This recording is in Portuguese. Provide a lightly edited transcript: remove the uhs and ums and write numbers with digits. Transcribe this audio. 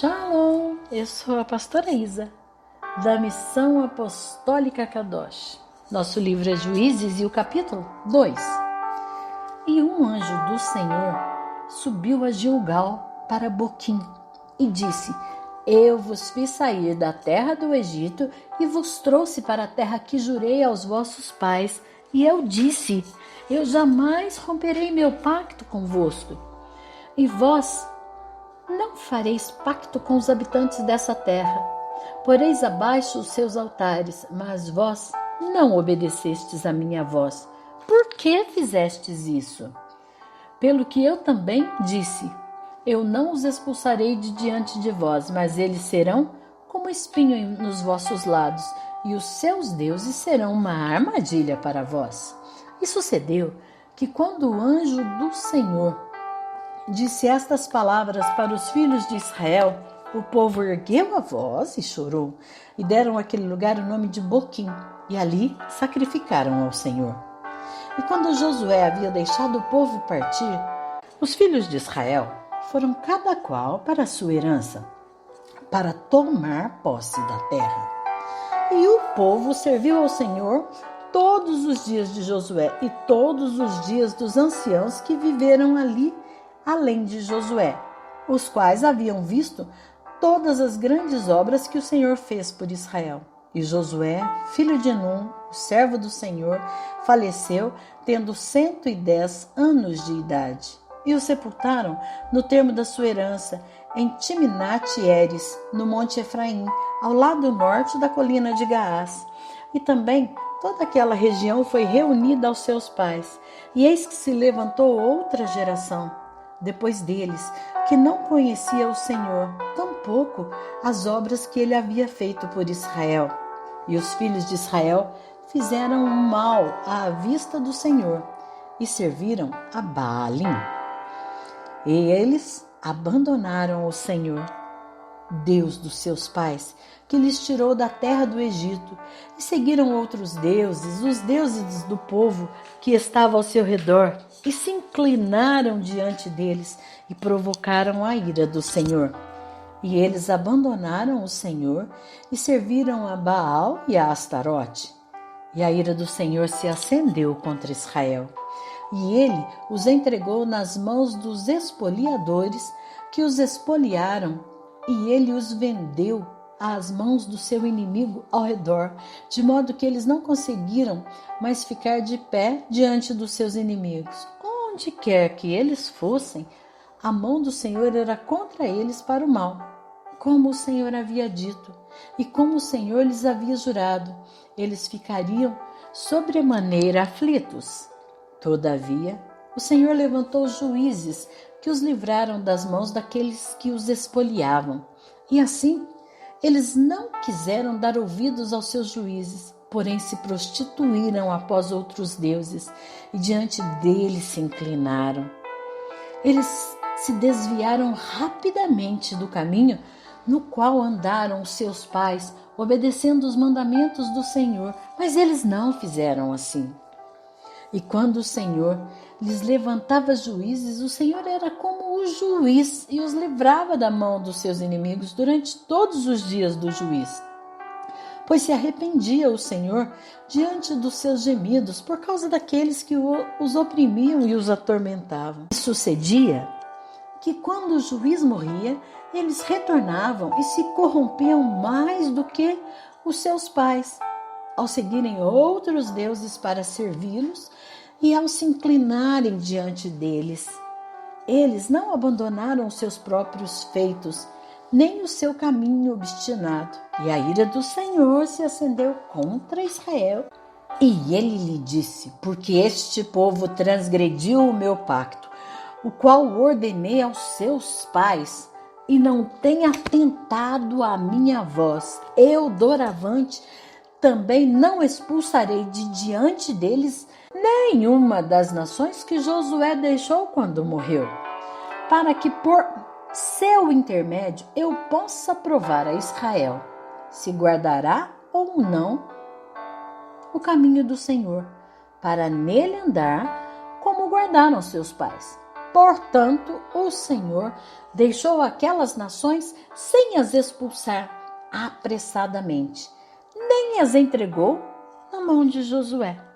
Shalom, eu sou a pastora Isa, da Missão Apostólica Kadosh. Nosso livro é Juízes e o capítulo 2. E um anjo do Senhor subiu a Gilgal para Boquim e disse: Eu vos fiz sair da terra do Egito e vos trouxe para a terra que jurei aos vossos pais. E eu disse: Eu jamais romperei meu pacto convosco. E vós não fareis pacto com os habitantes dessa terra. Poreis abaixo os seus altares, mas vós não obedecestes a minha voz. Por que fizestes isso? Pelo que eu também disse: Eu não os expulsarei de diante de vós, mas eles serão como espinho nos vossos lados, e os seus deuses serão uma armadilha para vós. E sucedeu que quando o anjo do Senhor disse estas palavras para os filhos de Israel, o povo ergueu a voz e chorou, e deram àquele lugar o nome de Boquim, e ali sacrificaram ao Senhor. E quando Josué havia deixado o povo partir, os filhos de Israel foram cada qual para a sua herança, para tomar posse da terra. E o povo serviu ao Senhor todos os dias de Josué e todos os dias dos anciãos que viveram ali, além de Josué, os quais haviam visto todas as grandes obras que o Senhor fez por Israel. E Josué, filho de Num, o servo do Senhor, faleceu, tendo 110 anos de idade. E o sepultaram no termo da sua herança, em Timnat-Heres, no monte Efraim, ao lado norte da colina de Gaás. E também toda aquela região foi reunida aos seus pais. E eis que se levantou outra geração depois deles, que não conhecia o Senhor, tampouco as obras que ele havia feito por Israel. E os filhos de Israel fizeram mal à vista do Senhor e serviram a Baalim. E eles abandonaram o Senhor, Deus dos seus pais, que lhes tirou da terra do Egito, e seguiram outros deuses, os deuses do povo que estava ao seu redor, e se inclinaram diante deles e provocaram a ira do Senhor. E eles abandonaram o Senhor e serviram a Baal e a Astarote. E a ira do Senhor se acendeu contra Israel. E ele os entregou nas mãos dos espoliadores que os espoliaram, e ele os vendeu às mãos do seu inimigo ao redor, de modo que eles não conseguiram mais ficar de pé diante dos seus inimigos. Onde quer que eles fossem, a mão do Senhor era contra eles para o mal, como o Senhor havia dito, e como o Senhor lhes havia jurado, eles ficariam sobremaneira aflitos. Todavia, o Senhor levantou juízes que os livraram das mãos daqueles que os espoliavam. E assim, eles não quiseram dar ouvidos aos seus juízes, porém se prostituíram após outros deuses e diante deles se inclinaram. Eles se desviaram rapidamente do caminho no qual andaram os seus pais, obedecendo os mandamentos do Senhor, mas eles não fizeram assim. E quando o Senhor lhes levantava juízes, o Senhor era como o juiz e os livrava da mão dos seus inimigos durante todos os dias do juiz. Pois se arrependia o Senhor diante dos seus gemidos por causa daqueles que os oprimiam e os atormentavam. E sucedia que quando o juiz morria, eles retornavam e se corrompiam mais do que os seus pais, ao seguirem outros deuses para servi-los e ao se inclinarem diante deles. Eles não abandonaram os seus próprios feitos, nem o seu caminho obstinado. E a ira do Senhor se acendeu contra Israel. E ele lhe disse: Porque este povo transgrediu o meu pacto, o qual ordenei aos seus pais, e não tem atentado à minha voz, eu, doravante, também não expulsarei de diante deles nenhuma das nações que Josué deixou quando morreu, para que por seu intermédio eu possa provar a Israel se guardará ou não o caminho do Senhor, para nele andar como guardaram seus pais. Portanto, o Senhor deixou aquelas nações sem as expulsar apressadamente, nem as entregou na mão de Josué.